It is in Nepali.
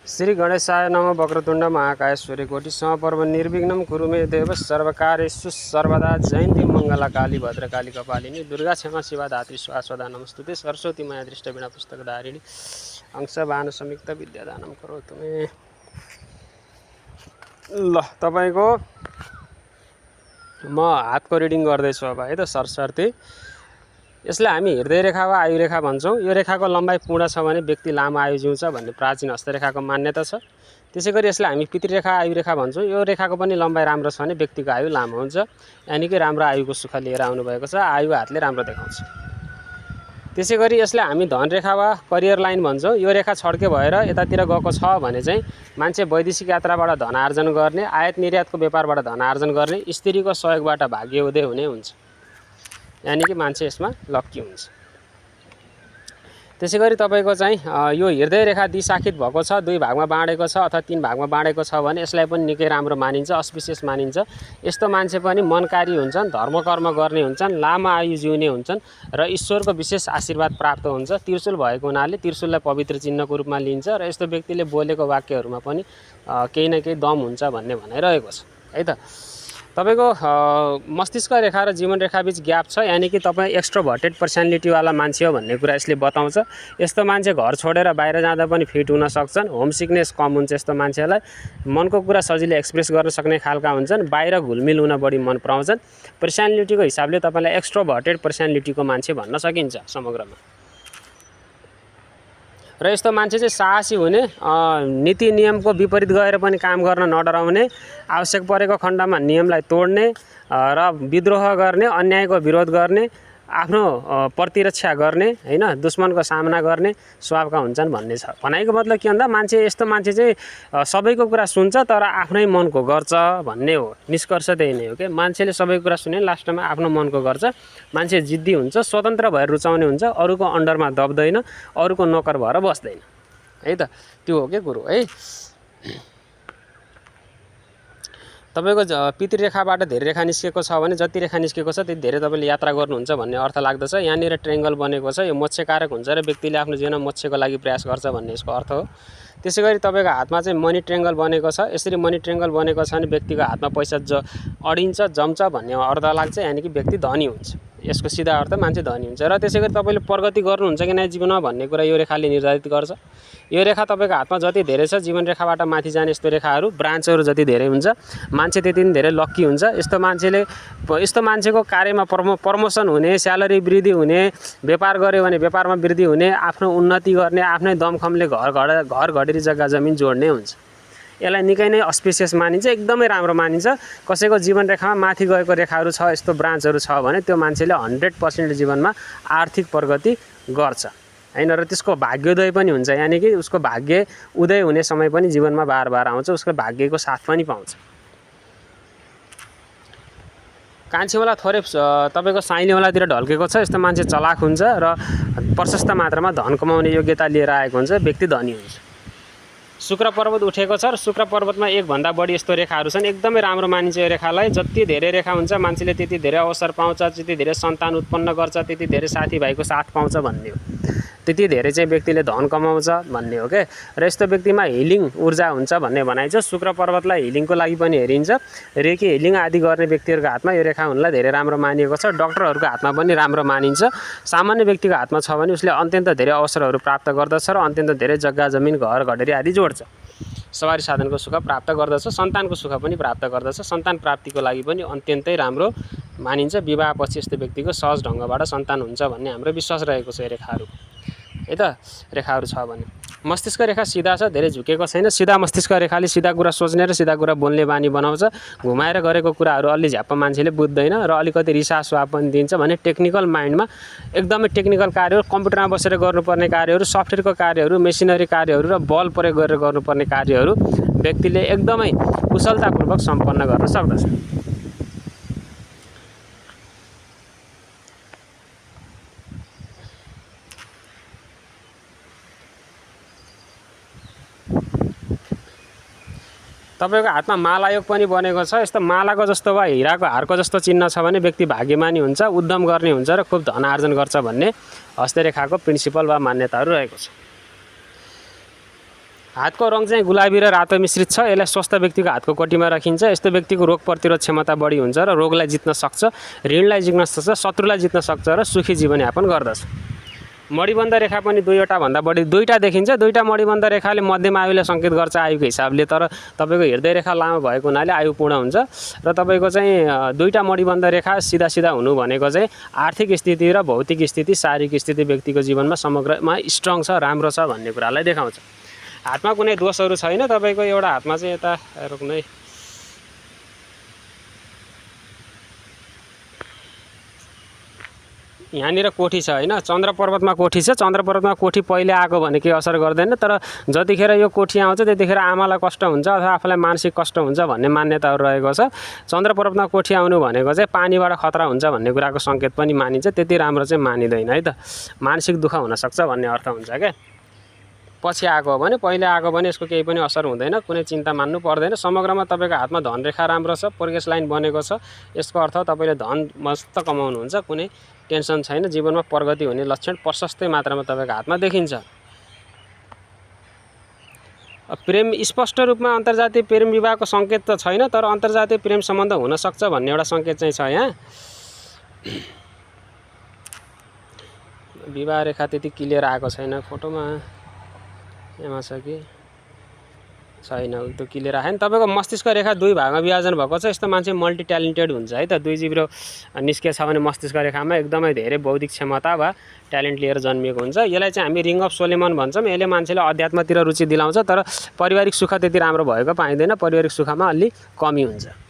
श्री गणेशाय नमः। वक्रतुण्ड महाकाय सूर्यकोटि समप्रभ निर्विघ्नं कुरु मे देव सर्वकार्येषु सर्वदा। जयन्ती मङ्गला काली भद्रकाली कपालिनी दुर्गा क्षमा शिवा धात्री स्वास्वदा नमस्तुते। सरस्वती माया दृष्ट बिना पुस्तक धारिणी अंश बाण संयुक्त विद्यादानं करोतु मे। ल तपाईको म हातको रिडिङ गर्दैछु अब है त सरसर्ती। यसलाई हामी हृदय रेखा वा आयु रेखा भन्छौँ। यो रेखाको लम्बाइ पूर्ण छ भने व्यक्ति लामो आयु जिउँछ भन्ने प्राचीन हस्तरेखाको मान्यता छ। त्यसैगरी यसलाई हामी पितृरेखा आयु रेखा भन्छौँ। यो रेखाको पनि लम्बाइ राम्रो छ भने व्यक्तिको आयु लामो हुन्छ, यानि कि राम्रो आयुको सुख लिएर आउनुभएको छ। आयु हातले राम्रो देखाउँछ। त्यसैगरी यसलाई हामी धन रेखा वा करियर लाइन भन्छौँ। यो रेखा छड्के भएर यतातिर गएको छ भने चाहिँ मान्छे वैदेशिक यात्राबाट धन आर्जन गर्ने, आयात निर्यातको व्यापारबाट धन आर्जन गर्ने, स्त्रीको सहयोगबाट भाग्य उदय हुने हुन्छ, यानि कि मान्छे यसमा लक्की हुन्छ। त्यसैगरी तपाईको चाहिँ यो हृदय रेखा द्विशाखित भएको छ, दुई भागमा बाँडेको छ अथवा तीन भागमा बाँडेको छ भने यसलाई पनि निकै राम्रो मानिन्छ, अस्पिसियस मानिन्छ। यस्तो मान्छे पनि मनकारी हुन्छन्, धर्मकर्म गर्ने हुन्छन्, लामो आयु जिउने हुन्छन् र ईश्वरको विशेष आशीर्वाद प्राप्त हुन्छ। त्रिशूल भएको हुनाले त्रिशूललाई पवित्र चिन्हको रूपमा लिन्छ र यस्तो व्यक्तिले बोलेको वाक्यहरूमा पनि केही न केही दम हुन्छ भन्ने भनाइरहेको छ है त। तपाईको मस्तिष्क रेखा र जीवन रेखा बीच ग्याप छ, यानि कि तपाईँ एक्स्ट्रोभर्टेड पर्सनालिटीवाला मान्छे हो भन्ने कुरा यसले बताउँछ। यस्तो मान्छे घर छोडेर बाहिर जाँदा पनि फिट हुन सक्छन्, होम सिकनेस कम हुन्छ। यस्तो मान्छेलाई मनको कुरा सजिलै एक्सप्रेस गर्न सक्ने खालका हुन्छन्, बाहिर घुलमिल हुन बढी मन पराउँछन्। पर्सनालिटीको हिसाबले तपाईँलाई एक्स्ट्रोभर्टेड पर्सनालिटीको मान्छे भन्न सकिन्छ समग्रमा। र यस्तो मान्छे चाहिँ साहसी हुने, नीति नियमको विपरीत गएर पनि काम गर्न नडराउने, आवश्यक परेको खण्डमा नियमलाई तोड्ने र विद्रोह गर्ने, अन्यायको विरोध गर्ने, आफ्नो प्रतिरक्षा गर्ने हैन, दुश्मनको सामना गर्ने स्वभावका हुन्छन् भन्ने छ। भनाइको मतलब के भन्दा यस्तो मान्छे चाहिँ सबैको कुरा सुन्छ तर आफ्नै मनको गर्छ भन्ने हो। निष्कर्ष त्यही नै हो के, मान्छेले सबैको कुरा सुने लास्टमा आफ्नो मनको गर्छ। मान्छे जिद्दी हुन्छ, स्वतन्त्र भएर रुचाउने हुन्छ, अरूको अन्डरमा दब्दैन, अरूको नोकर भएर बस्दैन है त। त्यो हो के कुरो है। तपाईको पितृरेखाबाट धेरै रेखा निस्केको छ भने जति रेखा निस्केको छ त्यति धेरै तपाईँले यात्रा गर्नुहुन्छ भन्ने अर्थ लाग्दछ। यहाँनिर ट्रेङ्गल बनेको छ, यो मोक्षकारक हुन्छ र व्यक्तिले आफ्नो जीवनमा मोक्षको लागि प्रयास गर्छ भन्ने यसको अर्थ हो। त्यसैगरी तपाईँको हातमा चाहिँ मनी ट्रेङ्गल बनेको छ। यसरी मनी ट्रेङ्गल बनेको छ भने व्यक्तिको हातमा पैसा अडिन्छ, जम्छ भन्ने अर्थ लाग्छ, यानि कि व्यक्ति धनी हुन्छ। यसको सिधा अर्थ मान्छे धनी हुन्छ। र त्यसैगरी तपाईँले प्रगति गर्नुहुन्छ कि नै जीवनमा भन्ने कुरा यो रेखाले निर्धारित गर्छ। यो रेखा तपाईँको हातमा जति धेरै छ, जीवन रेखाबाट माथि जाने यस्तो रेखाहरू ब्रान्चहरू जति धेरै हुन्छ मान्छे त्यति नै धेरै लक्की हुन्छ। यस्तो मान्छेको कार्यमा प्रमोसन हुने, स्यालेरी वृद्धि हुने, व्यापार गर्यो भने व्यापारमा वृद्धि हुने, आफ्नो उन्नति गर्ने, आफ्नै दमखमले घर घडेरी जग्गा जमिन जोड्ने हुन्छ। यसलाई निकै नै अस्पिसियस मानिन्छ, एकदमै राम्रो मानिन्छ। कसैको जीवन रेखामा माथि गएको रेखाहरू छ, यस्तो ब्रान्चहरू छ भने त्यो मान्छेले 100% जीवनमा आर्थिक प्रगति गर्छ हैन। र त्यसको भाग्योदय पनि हुन्छ, यानि कि उसको भाग्य उदय हुने समय पनि जीवनमा बार बार आउँछ, उसको भाग्यको साथ पनि पाउँछ। कान्छीवाला थोरै तपाईँको साइलीवालातिर ढल्केको छ। यस्तो मान्छे चलाक हुन्छ र प्रशस्त मात्रामा धन कमाउने योग्यता लिएर आएको हुन्छ, व्यक्ति धनी हुन्छ। शुक्र पर्वत उठेको छ र शुक्र पर्वतमा एक भन्दा बढी यस्तो रेखाहरू छन्। एकदमै राम्रो मानिन्छ यो रेखालाई। जति धेरै रेखा हुन्छ मान्छेले त्यति धेरै अवसर पाउँछ, त्यति धेरै सन्तान उत्पन्न गर्छ, त्यति धेरै साथीभाइको साथ पाउँछ भन्ने हो। त्यति धेरै चाहिँ व्यक्तिले धन कमाउँछ भन्ने हो के। र यस्तो व्यक्तिमा हिलिङ ऊर्जा हुन्छ भन्ने भनाइ छ। शुक्र पर्वतलाई हिलिङको लागि पनि हेरिन्छ। रेकी हिलिङ आदि गर्ने व्यक्तिहरूको हातमा यो रेखा हुनलाई धेरै राम्रो मानिएको छ। डक्टरहरूको हातमा पनि राम्रो मानिन्छ। सामान्य व्यक्तिको हातमा छ भने उसले अत्यन्त धेरै अवसरहरू प्राप्त गर्दछ र अत्यन्त धेरै जग्गा जमिन घर घडेरी आदि जोड्छ। सवारी साधनको सुख प्राप्त गर्दछ, सन्तानको सुख पनि प्राप्त गर्दछ। सन्तान प्राप्तिको लागि पनि अत्यन्तै राम्रो मानिन्छ। विवाहपछि यस्तो व्यक्तिको सहज ढङ्गबाट सन्तान हुन्छ भन्ने हाम्रो विश्वास रहेको छ रेखाहरू है त। रेखाहरू छ भने मस्तिष्क रेखा सिधा छ, धेरै झुकेको छैन। सिधा मस्तिष्क रेखाले सिधा कुरा सोच्ने र सिधा कुरा बोल्ने बानी बनाउँछ। घुमाएर गरेको कुराहरू अलि झ्याप्प मान्छेले बुझ्दैन र अलिकति रिसा स्वाभ पनि दिन्छ भने टेक्निकल माइन्डमा एकदमै टेक्निकल कार्यहरू, कम्प्युटरमा बसेर गर्नुपर्ने कार्यहरू, सफ्टवेयरको कार्यहरू, मेसिनरी कार्यहरू र बल प्रयोग गरेर गर्नुपर्ने कार्यहरू व्यक्तिले एकदमै कुशलतापूर्वक सम्पन्न गर्न सक्दछ। तपाईको हातमा मालायोग पनि बनेको छ। यस्तो मालाको जस्तो वा हिराको हारको जस्तो चिन्ह छ भने व्यक्ति भाग्यमानी हुन्छ, उद्यम गर्ने हुन्छ र खूब धन आर्जन गर्छ भन्ने हस्तरेखाको प्रिन्सिपल वा मान्यताहरू रहेको छ। हातको रङ चाहिँ गुलाबी र रातो मिश्रित छ। यसलाई स्वस्थ व्यक्तिको हातको कोटीमा राखिन्छ। यस्तो व्यक्तिको रोग प्रतिरोध क्षमता बढी हुन्छ र रोगलाई जित्न सक्छ, ऋणलाई जित्न सक्छ, शत्रुलाई जित्न सक्छ र सुखी जीवनयापन गर्दछ। मणिबन्ध रेखा पनि दुईवटा भन्दा बढी दुईटा देखिन्छ। दुईटा मणिबन्ध रेखाले मध्यम आयुलाई सङ्केत गर्छ आयुको हिसाबले, तर तपाईँको हृदय रेखा लामो भएको हुनाले आयु पूर्ण हुन्छ। र तपाईँको चाहिँ दुईटा मणिबन्ध रेखा सिधा सिधा हुनु भनेको चाहिँ आर्थिक स्थिति र भौतिक स्थिति, शारीरिक स्थिति व्यक्तिको जीवनमा समग्रमा स्ट्रङ छ, राम्रो छ भन्ने कुरालाई देखाउँछ। हातमा कुनै दोषहरू छैन। तपाईँको एउटा हातमा चाहिँ यता रोक्नै यहाँनिर कोठी छ होइन, चन्द्र पर्वतमा कोठी छ। चन्द्र पर्वतमा कोठी पहिले आएको भने केही असर गर्दैन, तर जतिखेर यो कोठी आउँछ त्यतिखेर आमालाई कष्ट हुन्छ अथवा आफूलाई मानसिक कष्ट हुन्छ भन्ने मान्यताहरू रहेको छ। चन्द्र पर्वतमा कोठी आउनु भनेको चाहिँ पानीबाट खतरा हुन्छ भन्ने कुराको सङ्केत पनि मानिन्छ। त्यति राम्रो चाहिँ मानिँदैन है त, मानसिक दुःख हुनसक्छ भन्ने अर्थ हुन्छ क्या। पछि आएको हो भने, पहिले आएको भने यसको केही पनि असर हुँदैन, कुनै चिन्ता मान्नु पर्दैन। समग्रमा तपाईँको हातमा धन रेखा राम्रो छ, प्रोग्रेस लाइन बनेको छ। यसको अर्थ तपाईँले धन मस्त कमाउनुहुन्छ, कुनै टेन्सन छैन, जीवनमा प्रगति हुने लक्षण प्रशस्तै मात्रामा तपाईँको हातमा देखिन्छ। प्रेम स्पष्ट रूपमा अन्तर्जातीय प्रेम विवाहको सङ्केत त छैन, तर अन्तर्जातीय प्रेम सम्बन्ध हुनसक्छ भन्ने एउटा सङ्केत चाहिँ छ यहाँ। विवाह रेखा त्यति क्लियर आएको छैन फोटोमा, यहाँ छ कि छैन, त्यो क्लियर आएन। तपाईँको मस्तिष्क रेखा दुई भागमा विभाजन भएको छ। यस्तो मान्छे मल्टी ट्यालेन्टेड हुन्छ है त। दुई जिब्रो निस्केछ भने मस्तिष्क रेखामा एकदमै धेरै बौद्धिक क्षमता वा ट्यालेन्ट लिएर जन्मिएको हुन्छ। यसलाई चाहिँ हामी रिङ अफ सोलेमन भन्छौँ। यसले मान्छेलाई अध्यात्मतिर रुचि दिलाउँछ, तर पारिवारिक सुख त्यति राम्रो भएको पाइँदैन, पारिवारिक सुखमा अलि कमी हुन्छ।